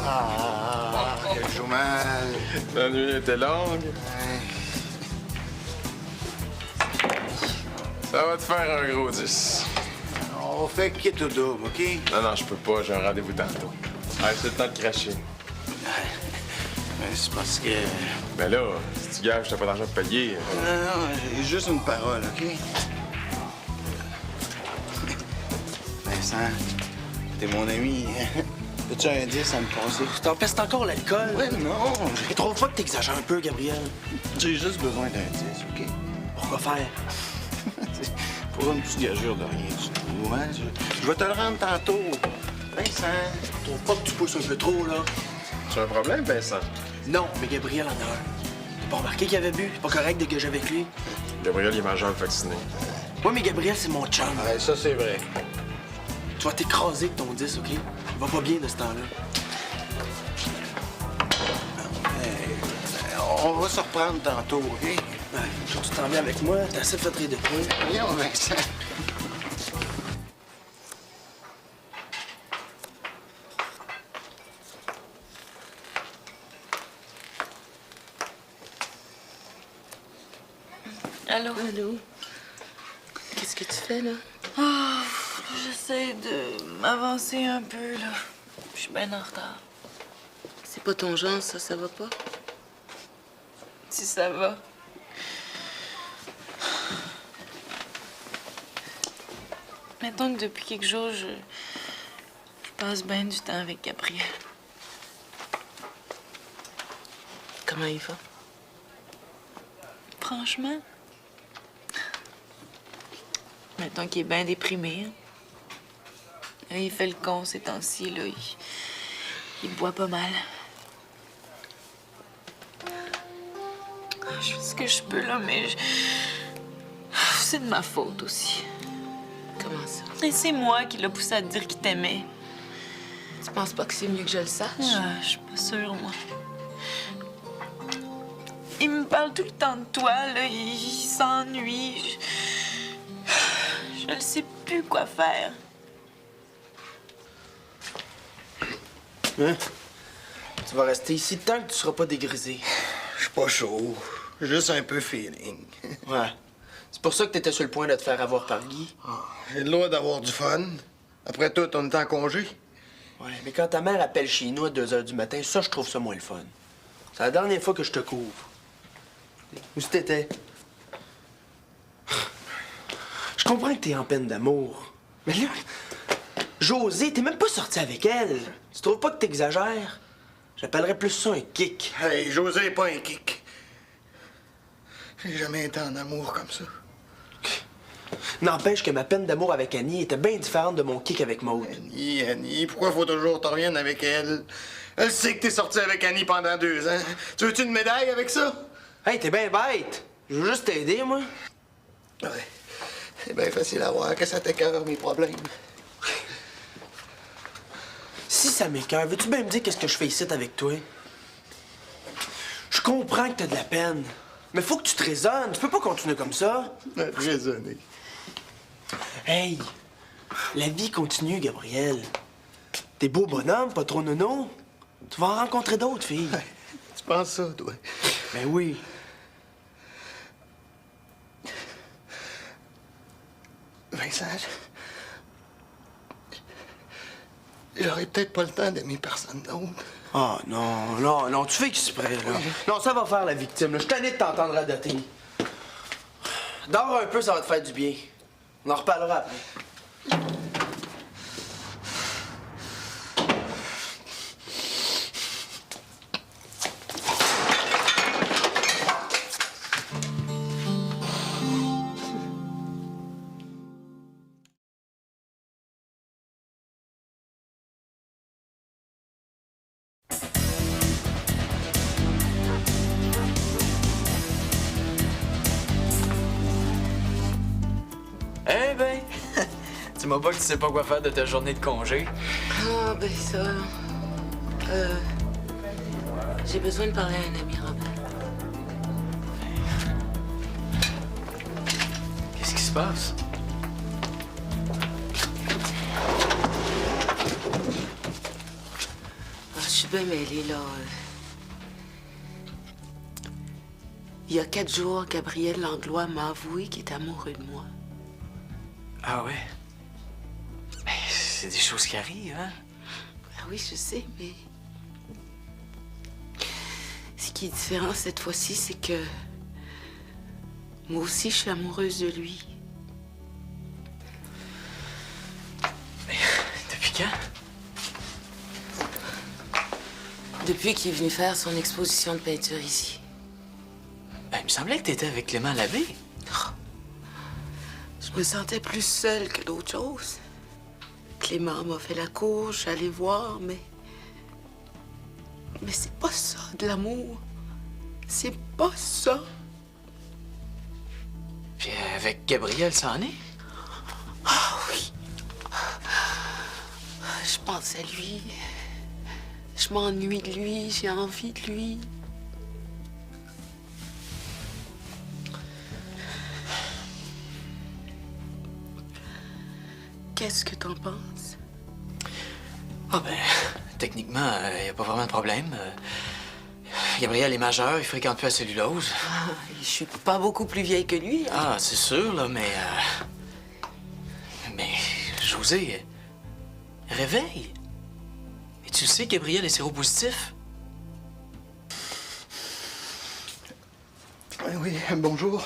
Ah, quel joue mal. La nuit était longue. Ouais. Ça va te faire un gros 10. On fait quitte au double, OK? Non, je peux pas, j'ai un rendez-vous tantôt. Allez, c'est le temps de cracher. Ouais, c'est parce que... Ben là, si tu gages, t'as pas d'argent pour payer. Non, j'ai juste une parole, OK? Vincent, t'es mon ami. As-tu un 10 à me passer? T'empestes encore l'alcool? Ouais, non. Je trouve pas que t'exagères un peu, Gabriel. J'ai juste besoin d'un 10, OK? Pourquoi faire? Pour une petite gageure de rien du tout, hein? Je vais te le rendre tantôt. Vincent. Je trouve pas que tu pousses un peu trop, là. Tu as un problème, Vincent? Non, mais Gabriel en a un. T'as pas remarqué qu'il avait bu? C'est pas correct de gager avec lui. Gabriel, il est majeur vacciné. Ouais, mais Gabriel, c'est mon chum. Ouais, ça, c'est vrai. Tu vas t'écraser avec ton 10, OK? Il va pas bien de ce temps-là. On va se reprendre tantôt, OK? Ouais, faut que tu t'en viens avec moi. T'as assez fait rire de toi. Viens, Vincent. Allô? Allô? Qu'est-ce que tu fais, là? Oh, j'essaie de m'avancer un peu, là. Je suis bien en retard. C'est pas ton genre, ça va pas? Si ça va. Mettons que depuis quelques jours, je passe bien du temps avec Gabriel. Comment il va? Franchement, mettons qu'il est bien déprimé. Hein. Là, il fait le con ces temps-ci, là. Il boit pas mal. Je fais ce que je peux, là, mais c'est de ma faute aussi. Comment ça? Et c'est moi qui l'ai poussé à te dire qu'il t'aimait. Tu penses pas que c'est mieux que je le sache? Ah, je suis pas sûre, moi. Il me parle tout le temps de toi, là. Il s'ennuie. Je ne sais plus quoi faire. Hein? Tu vas rester ici tant que tu seras pas dégrisé. Je suis pas chaud. Juste un peu feeling. Ouais. C'est pour ça que t'étais sur le point de te faire avoir par Guy. J'ai le droit d'avoir du fun. Après tout, on est en congé. Ouais, mais quand ta mère appelle chez nous à 2 h du matin, ça, je trouve ça moins le fun. C'est la dernière fois que je te couvre. Où t'étais? Je comprends que t'es en peine d'amour. Mais là, Josée, t'es même pas sorti avec elle. Tu trouves pas que t'exagères? J'appellerais plus ça un kick. Hey, José est pas un kick. J'ai jamais été en amour comme ça. N'empêche que ma peine d'amour avec Annie était bien différente de mon kick avec Maud. Annie, pourquoi faut toujours que t'en reviennes avec elle? Elle sait que t'es sorti avec Annie pendant 2 ans. Tu veux-tu une médaille avec ça? Hey, t'es bien bête. Je veux juste t'aider, moi. Ouais. C'est bien facile à voir que ça t'écœure mes problèmes. Si ça m'écoeure, veux-tu bien me dire qu'est-ce que je fais ici avec toi? Je comprends que t'as de la peine. Mais faut que tu te raisonnes. Tu peux pas continuer comme ça. Raisonner. Hey, la vie continue, Gabriel. T'es beau bonhomme, pas trop nono. Tu vas en rencontrer d'autres filles. Tu penses ça, toi? Ben oui. Vincent, j'aurais peut-être pas le temps d'aimer personne d'autre. Ah non, tu fais exprès, là. Non, ça va faire la victime, là. Je suis tanné de t'entendre radoter. Dors un peu, ça va te faire du bien. On en reparlera après. Eh ben, tu m'as pas que tu sais pas quoi faire de ta journée de congé. Ah, ben ça... J'ai besoin de parler à un ami, Robert. Qu'est-ce qui se passe? Ah, je suis bien mêlée, là. Il y a 4 jours, Gabriel Langlois m'a avoué qu'il est amoureux de moi. Ah ouais? Ben, c'est des choses qui arrivent, hein? Ah oui, je sais, mais... Ce qui est différent cette fois-ci, c'est que... Moi aussi, je suis amoureuse de lui. Depuis quand? Depuis qu'il est venu faire son exposition de peinture ici. Ben, il me semblait que t'étais avec Clément Labbé. Je me sentais plus seule que d'autres choses. Clément m'a fait la cour, je suis allée voir, mais... Mais c'est pas ça, de l'amour. C'est pas ça. Puis avec Gabriel, ça en est? Ah oui. Je pense à lui. Je m'ennuie de lui, j'ai envie de lui. Qu'est-ce que t'en penses? Ah ben, techniquement, il n'y a pas vraiment de problème. Gabriel est majeur, il fréquente plus la cellulose. Ah, je suis pas beaucoup plus vieille que lui. Hein? Ah, c'est sûr, là, mais... Mais, José, réveille. Et tu sais, Gabriel est séropositif. Oui, bonjour.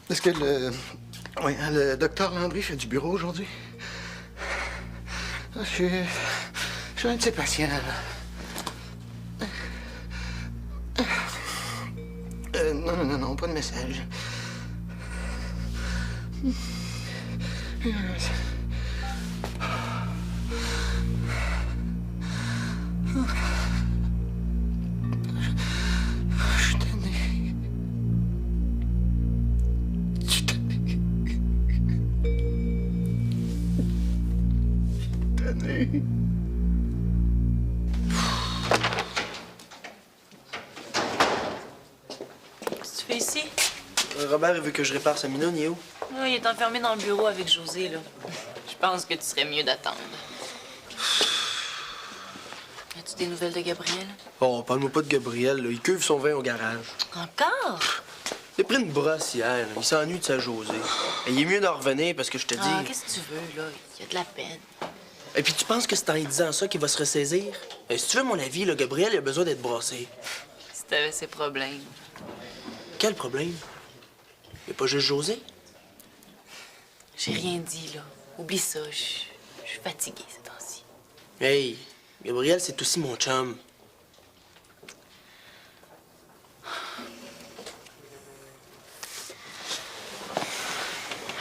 Est-ce que le docteur Landry fait du bureau aujourd'hui? Je suis un de ses patients, là. Non, pas de message. Je suis tanné. Je suis tanné. Tanné. Qu'est-ce que tu fais ici? Robert, il veut que je répare sa minoune, il est où? Ah, il est enfermé dans le bureau avec José, là. Je pense que tu serais mieux d'attendre. As-tu des nouvelles de Gabriel? Oh, parle-moi pas de Gabriel, là. Il cuve son vin au garage. Encore? Il a pris une brosse hier. Il s'ennuie de sa Josée. Et il est mieux d'en revenir parce que je te dis... Ah, qu'est-ce que tu veux, là? Il y a de la peine. Et puis tu penses que c'est en lui disant ça qu'il va se ressaisir? Si tu veux mon avis, là, Gabriel, il a besoin d'être brossé. Si t'avais ses problèmes. Quel problème? Il n'y a pas juste José? J'ai rien dit, là. Oublie ça. Je suis fatiguée ces temps-ci. Hey, Gabriel, c'est aussi mon chum.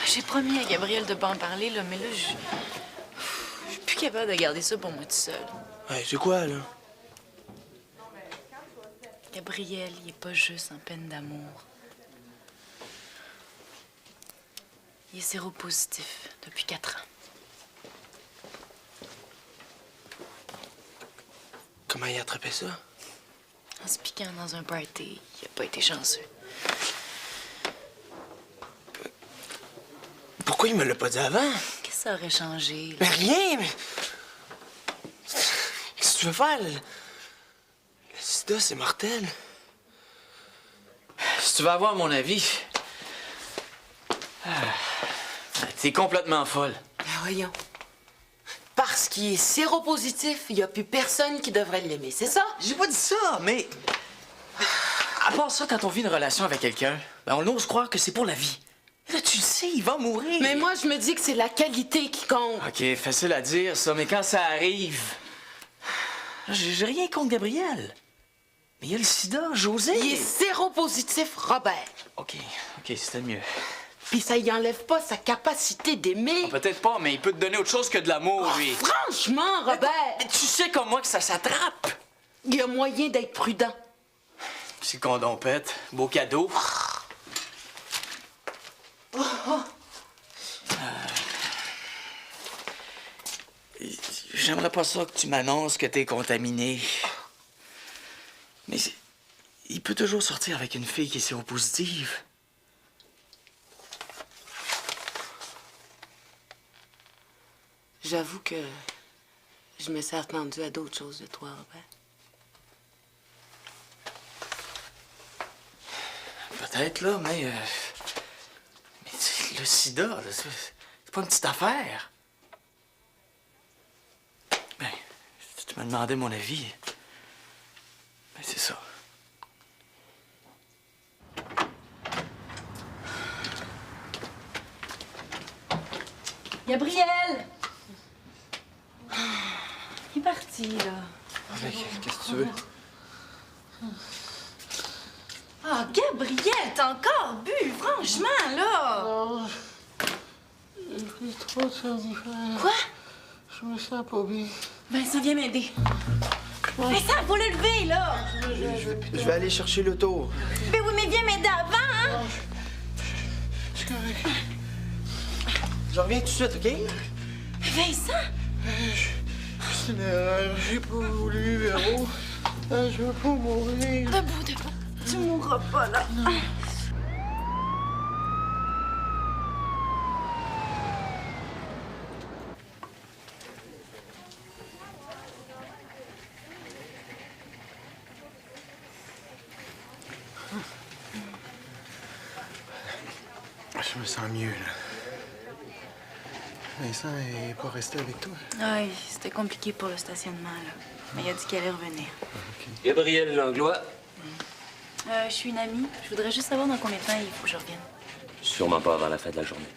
J'ai promis à Gabriel de pas en parler, là, mais là, je suis plus capable de garder ça pour moi tout seul. Hey, c'est quoi, là? Gabriel, il est pas juste en peine d'amour. Il est séropositif depuis 4 ans. Comment il a attrapé ça? En se piquant dans un party, il a pas été chanceux. Pourquoi il me l'a pas dit avant? Qu'est-ce que ça aurait changé? Mais rien, mais... Qu'est-ce que tu veux faire? Le sida, c'est mortel. Si tu veux avoir mon avis... T'es complètement folle. Ben voyons. Parce qu'il est séropositif, il n'y a plus personne qui devrait l'aimer, c'est ça? J'ai pas dit ça, mais... À part ça, quand on vit une relation avec quelqu'un, ben on ose croire que c'est pour la vie. Là, tu le sais, il va mourir. Mais moi, je me dis que c'est la qualité qui compte. OK, facile à dire, ça, mais quand ça arrive... J'ai rien contre Gabriel. Mais il y a le sida, José. Il est séropositif, Robert. OK, c'était mieux. Puis ça y enlève pas sa capacité d'aimer. Peut-être pas, mais il peut te donner autre chose que de l'amour, lui. Franchement, Robert, Mais tu sais comme moi que ça s'attrape. il y a moyen d'être prudent. Si le condom pète, beau cadeau. J'aimerais pas ça que tu m'annonces que t'es contaminé. Mais il peut toujours sortir avec une fille qui est séropositive. J'avoue que je me suis attendue à d'autres choses de toi, Robert. Peut-être, là, mais le sida, là, c'est pas une petite affaire. Ben, si tu me demandais mon avis, ben, c'est ça. Gabriel! Il est parti, là. Qu'est-ce que tu veux? Ah, Gabriel, t'as encore bu, franchement, là! Non, j'ai pris trop de somnifères. Quoi? Je me sens pas bien. Vincent, viens m'aider. Vincent, faut le lever, là! Je vais aller chercher l'auto. Ben oui, mais viens m'aider avant, hein? Je suis correct. Je reviens tout de suite, OK? Vincent! C'est une erreur. J'ai pas voulu, Véro. Je veux pas mourir. Debout, debout. Tu mourras pas, là. Je me sens mieux, là. Vincent est pas resté avec toi. Oui, c'était compliqué pour le stationnement, là. Mais il a dit qu'il allait revenir. Gabriel Langlois. Je suis une amie. Je voudrais juste savoir dans combien de temps il faut que je revienne. Sûrement pas avant la fin de la journée.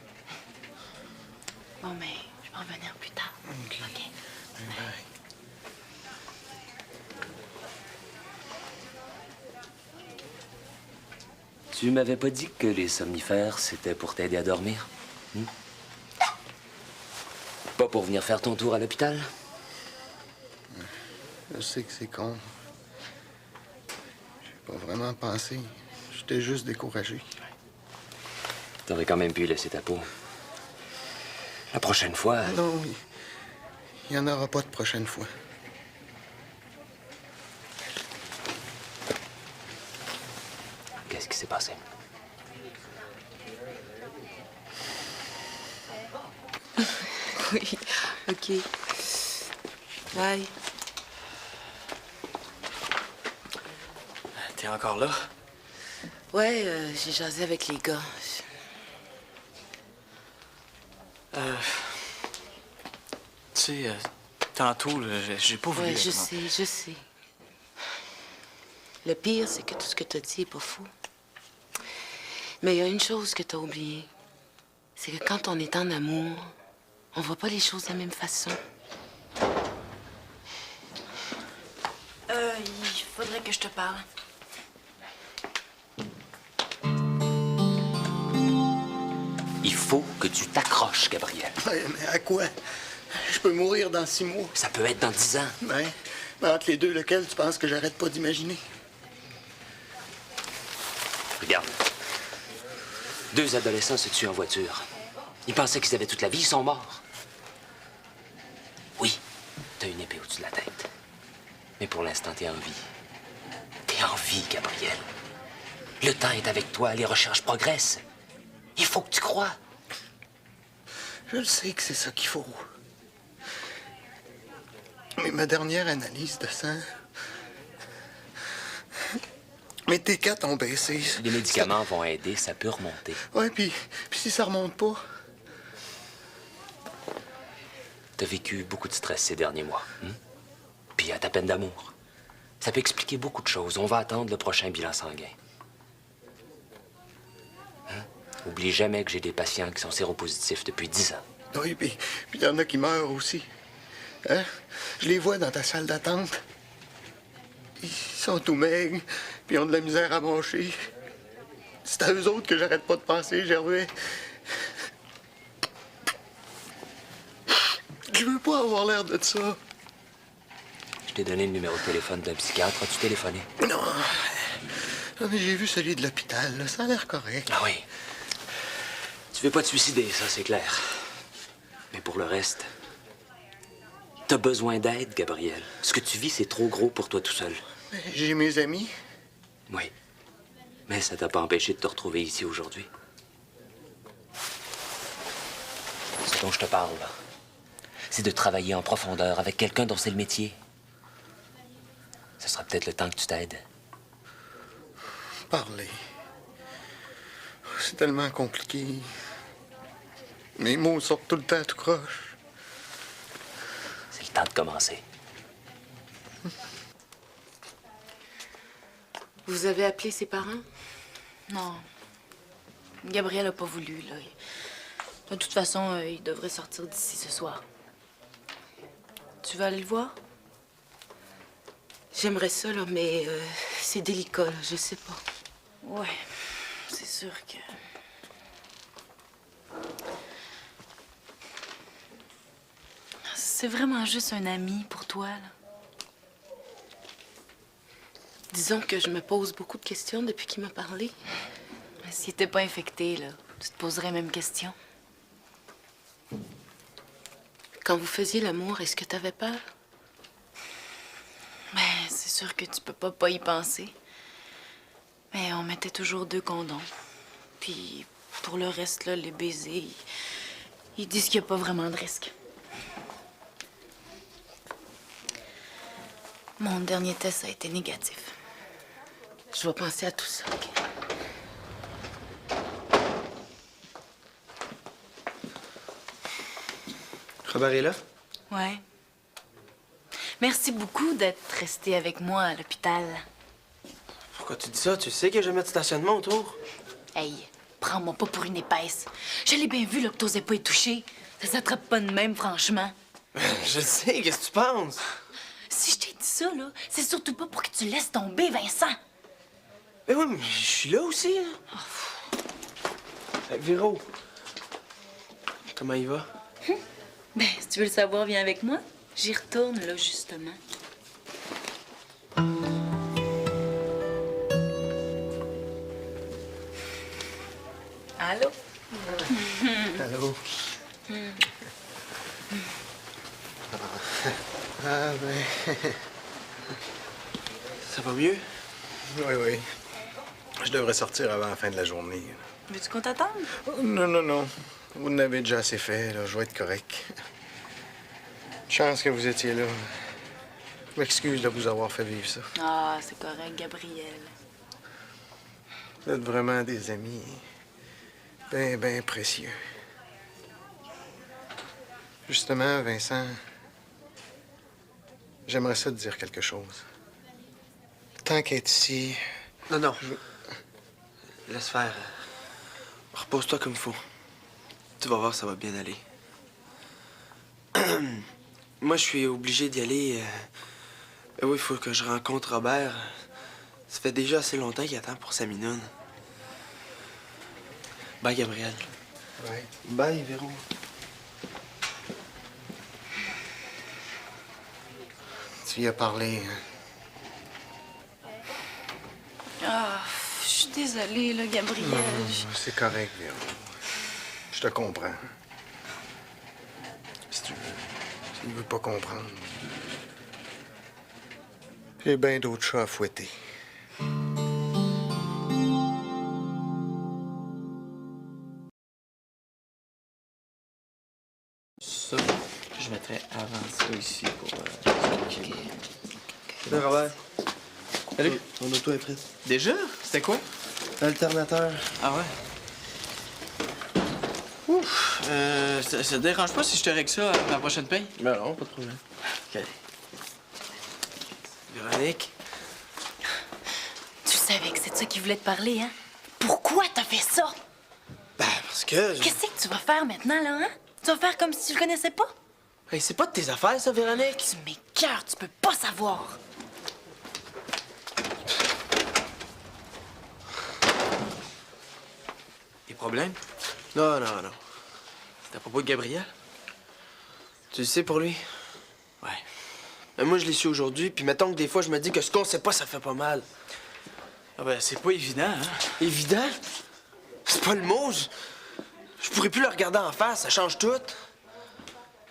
Bon, mais je vais en revenir plus tard. OK. OK. Bye. Tu m'avais pas dit que les somnifères, c'était pour t'aider à dormir? Pas pour venir faire ton tour à l'hôpital? Je sais que c'est con. J'ai pas vraiment pensé. J'étais juste découragé. T'aurais quand même pu laisser ta peau. La prochaine fois... Non, il y en aura pas de prochaine fois. Qu'est-ce qui s'est passé? Oui, OK. Bye. T'es encore là? Ouais, j'ai jasé avec les gars. Tu sais, tantôt, là, j'ai pas voulu... Ouais, je sais. Le pire, c'est que tout ce que t'as dit est pas faux. Mais il y a une chose que t'as oubliée. C'est que quand on est en amour, on voit pas les choses de la même façon. Il faudrait que je te parle. Il faut que tu t'accroches, Gabriel. Ouais, mais à quoi? Je peux mourir dans 6 mois. Ça peut être dans 10 ans. Mais entre les deux, lequel tu penses que j'arrête pas d'imaginer? Regarde. 2 adolescents se tuent en voiture. Ils pensaient qu'ils avaient toute la vie, ils sont morts. Oui, t'as une épée au-dessus de la tête. Mais pour l'instant, t'es en vie. T'es en vie, Gabriel. Le temps est avec toi, les recherches progressent. Il faut que tu crois. Je le sais que c'est ça qu'il faut. Mais ma dernière analyse de sang... Mes T4 ont baissé. Les médicaments vont aider, ça peut remonter. Ouais, puis si ça remonte pas... T'as vécu beaucoup de stress ces derniers mois. Puis à ta peine d'amour. Ça peut expliquer beaucoup de choses. On va attendre le prochain bilan sanguin. Oublie jamais que j'ai des patients qui sont séropositifs depuis 10 ans. Oui, puis il y en a qui meurent aussi. Hein? Je les vois dans ta salle d'attente. Ils sont tout maigres, puis ils ont de la misère à manger. C'est à eux autres que j'arrête pas de penser, Gervais. Je veux pas avoir l'air de ça. Je t'ai donné le numéro de téléphone d'un psychiatre. As-tu téléphoné? Non. Non, mais j'ai vu celui de l'hôpital, là. Ça a l'air correct. Ah oui. Tu veux pas te suicider, ça, c'est clair. Mais pour le reste, t'as besoin d'aide, Gabriel. Ce que tu vis, c'est trop gros pour toi tout seul. J'ai mes amis. Oui. Mais ça t'a pas empêché de te retrouver ici aujourd'hui. Ce dont je te parle, là, c'est de travailler en profondeur avec quelqu'un dont c'est le métier. Ce sera peut-être le temps que tu t'aides. Parler. C'est tellement compliqué. Mes mots sortent tout le temps tout croche. C'est le temps de commencer. Vous avez appelé ses parents? Non. Gabriel a pas voulu, là. De toute façon, il devrait sortir d'ici ce soir. Tu veux aller le voir? J'aimerais ça, là, mais c'est délicat, là, je sais pas. Ouais, c'est sûr que... C'est vraiment juste un ami pour toi, là. Disons que je me pose beaucoup de questions depuis qu'il m'a parlé. S'il était pas infecté, là, tu te poserais même question. Quand vous faisiez l'amour, est-ce que t'avais peur? Ben, c'est sûr que tu peux pas y penser. Mais on mettait toujours 2 condoms. Puis, pour le reste, là, les baisers, ils disent qu'il n'y a pas vraiment de risque. Mon dernier test a été négatif. Je vais penser à tout ça, OK? Robert est là? Ouais. Merci beaucoup d'être resté avec moi à l'hôpital. Pourquoi tu dis ça? Tu sais que je vais mettre stationnement autour? Hey, prends-moi pas pour une épaisse. Je l'ai bien vu, là, que t'osais pas y toucher. Ça s'attrape pas de même, franchement. Je sais, qu'est-ce que tu penses? Si je t'ai dit ça, là, c'est surtout pas pour que tu laisses tomber, Vincent. Mais oui, mais je suis là aussi. Hein. Véro, comment il va? Ben, si tu veux le savoir, viens avec moi. J'y retourne, là, justement. Allô? Allô? Ah, ben... Ça va mieux? Oui, oui. Je devrais sortir avant la fin de la journée. Veux-tu qu'on t'attende? Oh, non, non, non. Vous n'avez déjà assez fait, là. Je vais être correct. Chance que vous étiez là. Je m'excuse de vous avoir fait vivre ça. Ah, c'est correct, Gabriel. Vous êtes vraiment des amis bien précieux. Justement, Vincent, j'aimerais ça te dire quelque chose. Tant qu'être ici... Non, non. Laisse faire. Repose-toi comme il faut. Tu vas voir, ça va bien aller. Moi, je suis obligé d'y aller. Oui, il faut que je rencontre Robert. Ça fait déjà assez longtemps qu'il attend pour sa minoune. Bye, Gabriel. Ouais. Bye, Véro. Tu y as parlé, hein? Ah, je suis désolée, là, Gabriel. C'est correct, Véro. Je te comprends. Si tu ne veux pas comprendre. J'ai bien d'autres chats à fouetter. Ça, je mettrais avant ça ici pour... Salut, Robert. Salut. Ton auto est prête. Déjà? C'était quoi? Alternateur. Ah ouais? Ouf! Ça te dérange pas si je te règle ça à ma prochaine paye? Ben non, pas de problème. OK. Véronique. Tu savais que c'est de ça qu'il voulait te parler, hein? Pourquoi t'as fait ça? Ben, parce que... Qu'est-ce que tu vas faire maintenant, là, hein? Tu vas faire comme si tu le connaissais pas? Hey, c'est pas de tes affaires, ça, Véronique? Tu m'écoeures, tu peux pas savoir. Des problèmes? Non, non, non. C'est à propos de Gabriel. Tu le sais pour lui? Ouais. Ben, moi, je l'ai su aujourd'hui, puis mettons que des fois, je me dis que ce qu'on sait pas, ça fait pas mal. Ah ben, c'est pas évident, hein? Évident? C'est pas le mot. Je pourrais plus le regarder en face, ça change tout. Le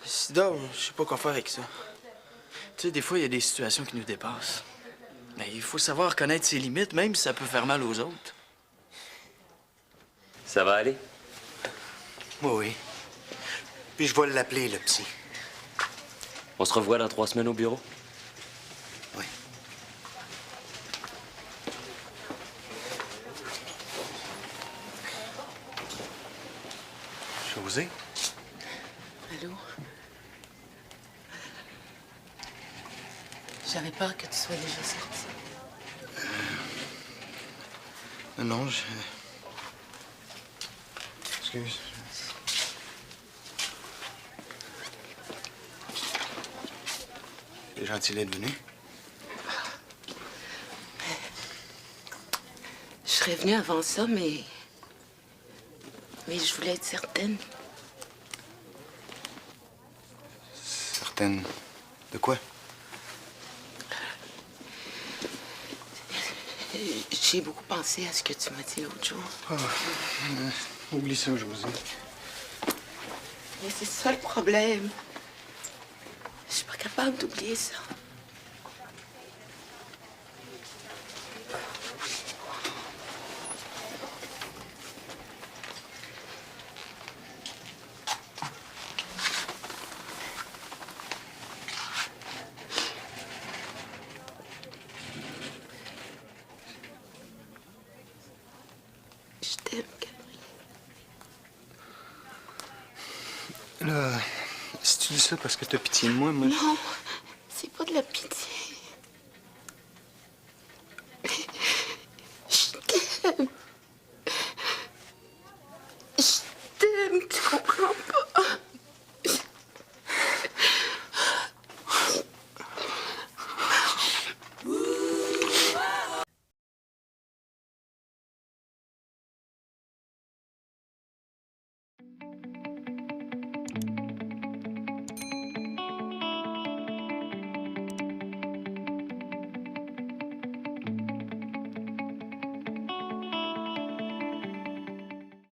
sida, je sais pas quoi faire avec ça. Tu sais, des fois, il y a des situations qui nous dépassent. Mais il faut savoir connaître ses limites, même si ça peut faire mal aux autres. Ça va aller? Oui, oui. Puis je vais l'appeler, le psy. On se revoit dans 3 semaines au bureau? Oui. José? Allô? J'avais peur que tu sois déjà sorti. Non, je... Excuse. C'est gentil d'être venu. Je serais venue avant ça, mais je voulais être certaine. Certaine de quoi? J'ai beaucoup pensé à ce que tu m'as dit l'autre jour. Oublie ça, José. Mais c'est ça le problème. Je suis pas capable d'oublier ça. Je t'aime, Gabriel. Là, si tu dis ça parce que t'as pitié de moi, Non, c'est pas de la pitié.